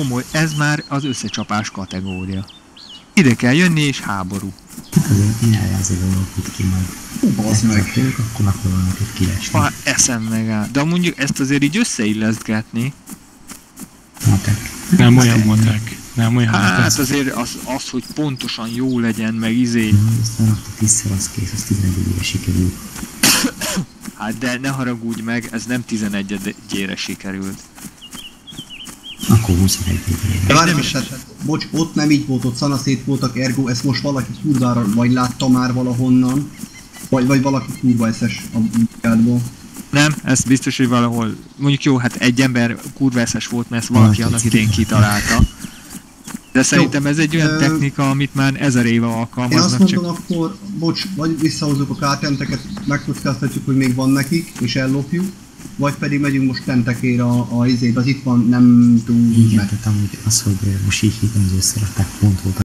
komoly, ez már az összecsapás kategória. Ide kell jönni és háború. Azért nyelje azért valakit ki majd. Basz meg. Akkor megpróbálnak itt kiesni. Ha eszem megáll. De mondjuk ezt azért így összeillesztgetni. Matek. Nem olyan matek. Nem olyan Hát matek. azért az, hogy pontosan jó legyen, meg izé. Aztán rakta 10-szer, az kész, az 11-ére sikerül. Hát de ne haragudj meg, ez nem 11-ére sikerült. Akkor 21-ére. De várj, bocs, ott nem így volt, ott szanaszét voltak, ergo ezt most valaki kurvára vagy látta már valahonnan, vagy valaki kurva eszes a munkádból. Nem, ez biztos, hogy valahol, mondjuk jó, hát egy ember kurva eszes volt, mert ezt valaki annak idén kitalálta. De szerintem ez egy olyan technika, amit már 1000 éve Én azt alkalmaznak, mondom, csak... akkor, bocs, vagy visszahozzuk a kártenteket, megkockáztatjuk, hogy még van nekik, és ellopjuk, vagy pedig megyünk most tentekére az itt van, nem túl... Igen, tehát amúgy az, hogy most így hittem, hogy összerakták, pont volt